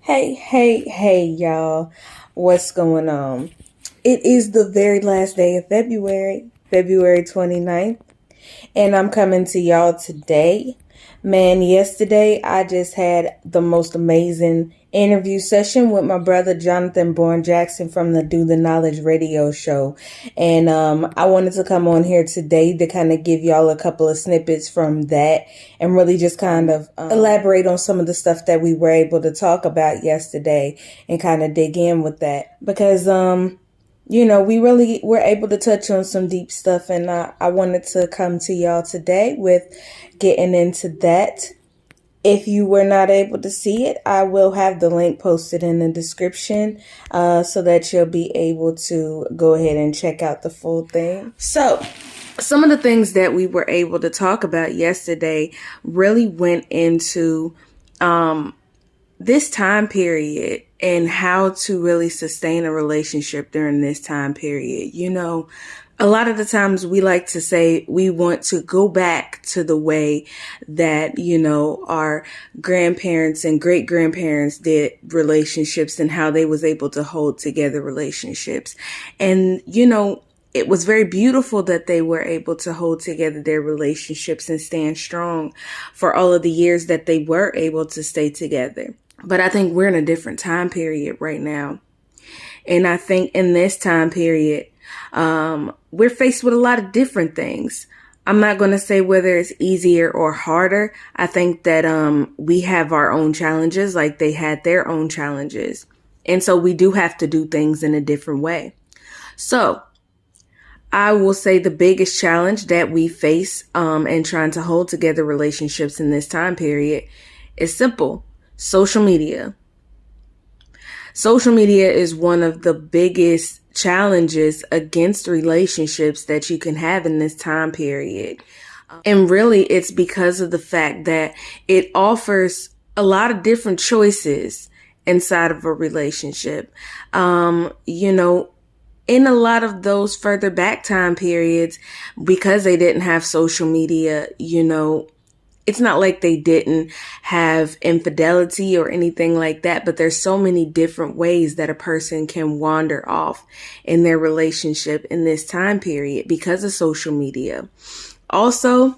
Hey, y'all. What's going on? It is the very last day of February, February 29th, and I'm coming to y'all today. Man, yesterday I just had the most amazing interview session with my brother Jonathan Bourne Jackson from the Do the Knowledge radio show. And I wanted to come on here today to kind of give y'all a couple of snippets from that and really just kind of elaborate on some of the stuff that we were able to talk about yesterday and kind of dig in with that. Because we really were able to touch on some deep stuff, and I wanted to come to y'all today with getting into that. If you were not able to see it, I will have the link posted in the description so that you'll be able to go ahead and check out the full thing. So, some of the things that we were able to talk about yesterday really went into this time period and how to really sustain a relationship during this time period. A lot of the times we like to say we want to go back to the way that, our grandparents and great grandparents did relationships and how they was able to hold together relationships. And, it was very beautiful that they were able to hold together their relationships and stand strong for all of the years that they were able to stay together. But I think we're in a different time period right now. And I think in this time period, we're faced with a lot of different things. I'm not going to say whether it's easier or harder. I think that we have our own challenges like they had their own challenges. And so we do have to do things in a different way. So I will say the biggest challenge that we face in trying to hold together relationships in this time period is simple. Social media. Social media is one of the biggest challenges against relationships that you can have in this time period. And really, it's because of the fact that it offers a lot of different choices inside of a relationship. In a lot of those further back time periods, because they didn't have social media, it's not like they didn't have infidelity or anything like that, but there's so many different ways that a person can wander off in their relationship in this time period because of social media. Also,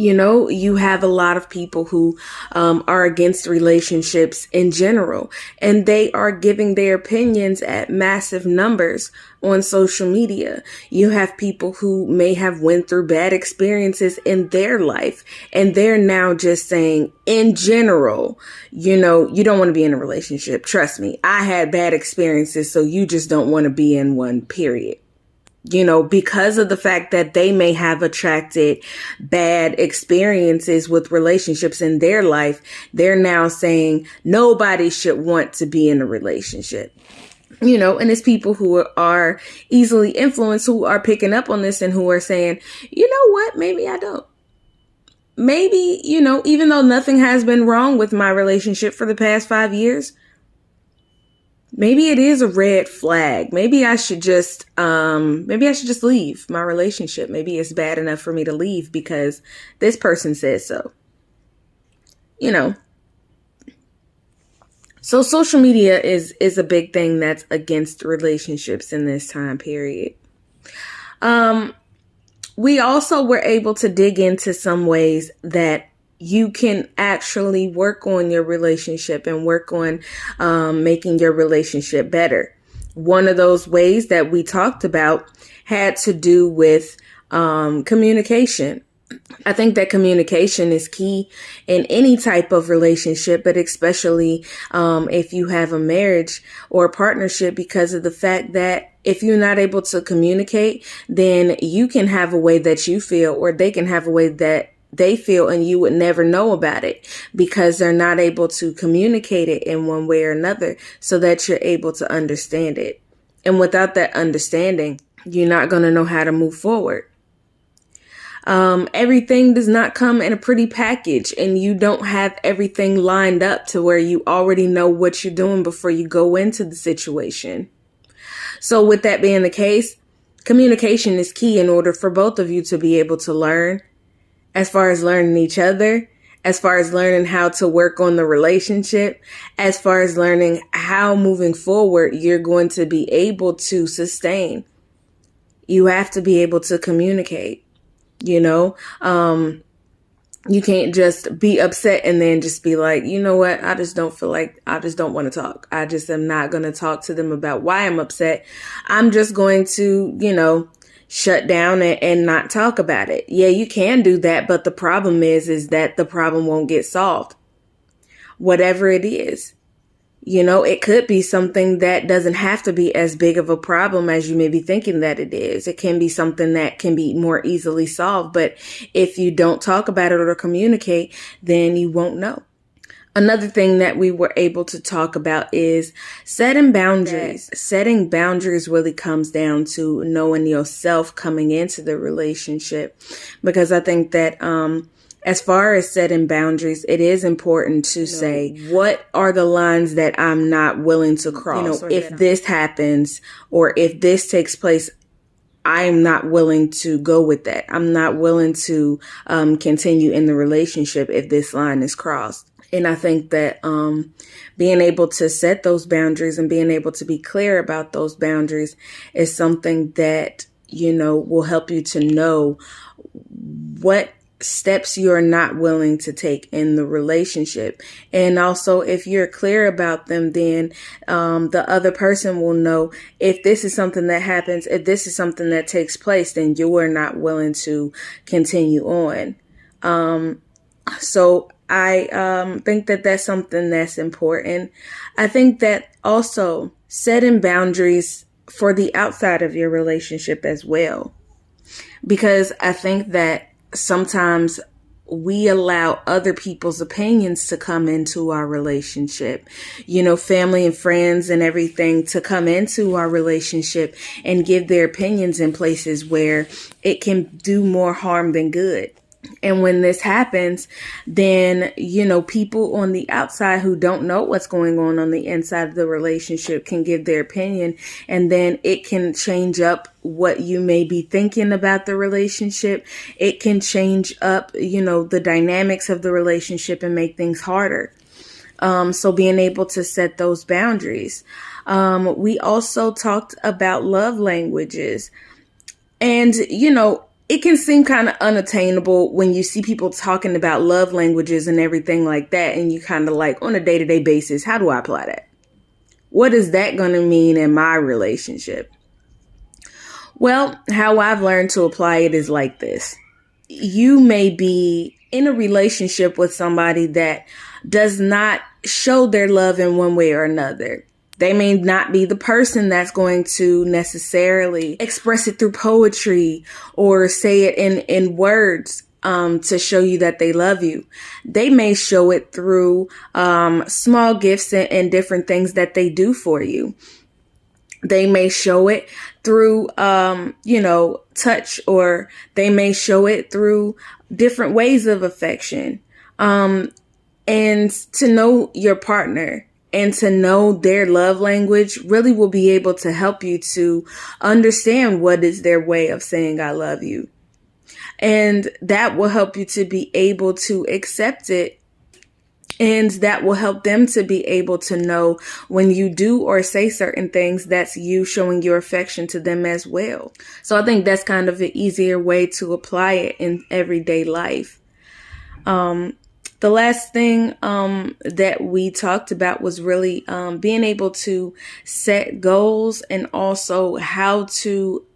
you have a lot of people who are against relationships in general, and they are giving their opinions at massive numbers on social media. You have people who may have went through bad experiences in their life, and they're now just saying, in general, you don't want to be in a relationship. Trust me, I had bad experiences, so you just don't want to be in one, period. Because of the fact that they may have attracted bad experiences with relationships in their life, they're now saying nobody should want to be in a relationship. And it's people who are easily influenced who are picking up on this and who are saying, you know what, maybe I don't. Maybe, even though nothing has been wrong with my relationship for the past 5 years, maybe it is a red flag. Maybe I should just leave my relationship. Maybe it's bad enough for me to leave because this person says so. So social media is a big thing that's against relationships in this time period. We also were able to dig into some ways that you can actually work on your relationship and work on making your relationship better. One of those ways that we talked about had to do with communication. I think that communication is key in any type of relationship, but especially if you have a marriage or a partnership, because of the fact that if you're not able to communicate, then you can have a way that you feel, or they can have a way that they feel, and you would never know about it because they're not able to communicate it in one way or another so that you're able to understand it. And without that understanding, you're not going to know how to move forward. Everything does not come in a pretty package, and you don't have everything lined up to where you already know what you're doing before you go into the situation. So with that being the case, communication is key in order for both of you to be able to learn, as far as learning each other, as far as learning how to work on the relationship, as far as learning how moving forward you're going to be able to sustain. You have to be able to communicate, you know. You can't just be upset and then just be like, you know what? I just don't want to talk. I just am not going to talk to them about why I'm upset. I'm just going to, shut down and not talk about it. Yeah, you can do that. But the problem is that the problem won't get solved. Whatever it is. It could be something that doesn't have to be as big of a problem as you may be thinking that it is. It can be something that can be more easily solved. But if you don't talk about it or communicate, then you won't know. Another thing that we were able to talk about is setting boundaries. Setting boundaries really comes down to knowing yourself coming into the relationship, because I think that, as far as setting boundaries, it is important to say, what are the lines that I'm not willing to cross? If this happens or if this takes place, I'm not willing to go with that. I'm not willing to continue in the relationship if this line is crossed. And I think that being able to set those boundaries and being able to be clear about those boundaries is something that, will help you to know what steps you're not willing to take in the relationship. And also, if you're clear about them, then the other person will know if this is something that happens, if this is something that takes place, then you are not willing to continue on. So I think that that's something that's important. I think that also setting boundaries for the outside of your relationship as well, because I think that sometimes we allow other people's opinions to come into our relationship, family and friends and everything to come into our relationship and give their opinions in places where it can do more harm than good. And when this happens, then, people on the outside who don't know what's going on the inside of the relationship can give their opinion, and then it can change up what you may be thinking about the relationship. It can change up, the dynamics of the relationship and make things harder. So being able to set those boundaries. We also talked about love languages, and, it can seem kind of unattainable when you see people talking about love languages and everything like that. And you kind of like, on a day-to-day basis, how do I apply that? What is that going to mean in my relationship? Well, how I've learned to apply it is like this. You may be in a relationship with somebody that does not show their love in one way or another. They may not be the person that's going to necessarily express it through poetry or say it in words to show you that they love you. They may show it through small gifts and different things that they do for you. They may show it through, touch, or they may show it through different ways of affection. And to know your partner and to know their love language really will be able to help you to understand what is their way of saying I love you. And that will help you to be able to accept it. And that will help them to be able to know when you do or say certain things, that's you showing your affection to them as well. So I think that's kind of an easier way to apply it in everyday life. The last thing that we talked about was really being able to set goals and also how to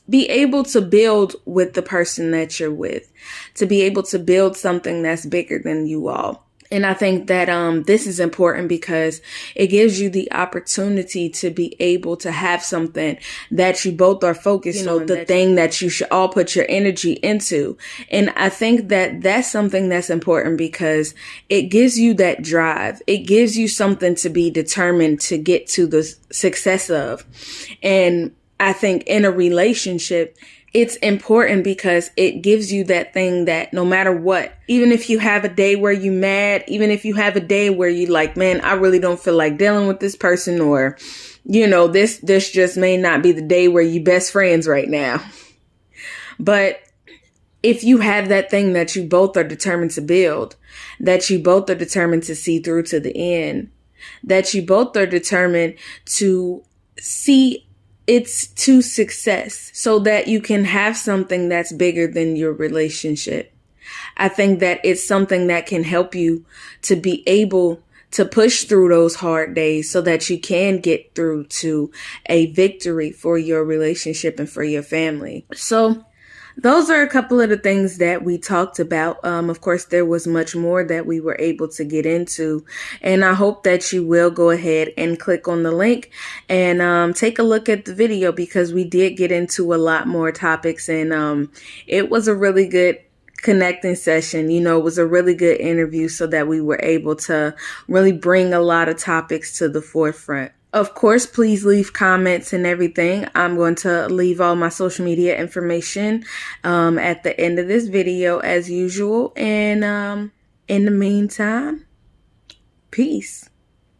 be able to build with the person that you're with, to be able to build something that's bigger than you all. And I think that this is important because it gives you the opportunity to be able to have something that you both are focused on, the thing that you should all put your energy into. And I think that that's something that's important because it gives you that drive. It gives you something to be determined to get to the success of. And I think in a relationship, it's important because it gives you that thing that no matter what, even if you have a day where you mad, even if you have a day where you like, man, I really don't feel like dealing with this person, or, this just may not be the day where you best friends right now. But if you have that thing that you both are determined to build, that you both are determined to see through to the end, that you both are determined to see it's to success so that you can have something that's bigger than your relationship. I think that it's something that can help you to be able to push through those hard days so that you can get through to a victory for your relationship and for your family. So those are a couple of the things that we talked about. Of course, there was much more that we were able to get into, and I hope that you will go ahead and click on the link and take a look at the video, because we did get into a lot more topics, and it was a really good connecting session. You know, it was a really good interview so that we were able to really bring a lot of topics to the forefront. Of course, please leave comments and everything. I'm going to leave all my social media information at the end of this video as usual. And in the meantime, peace.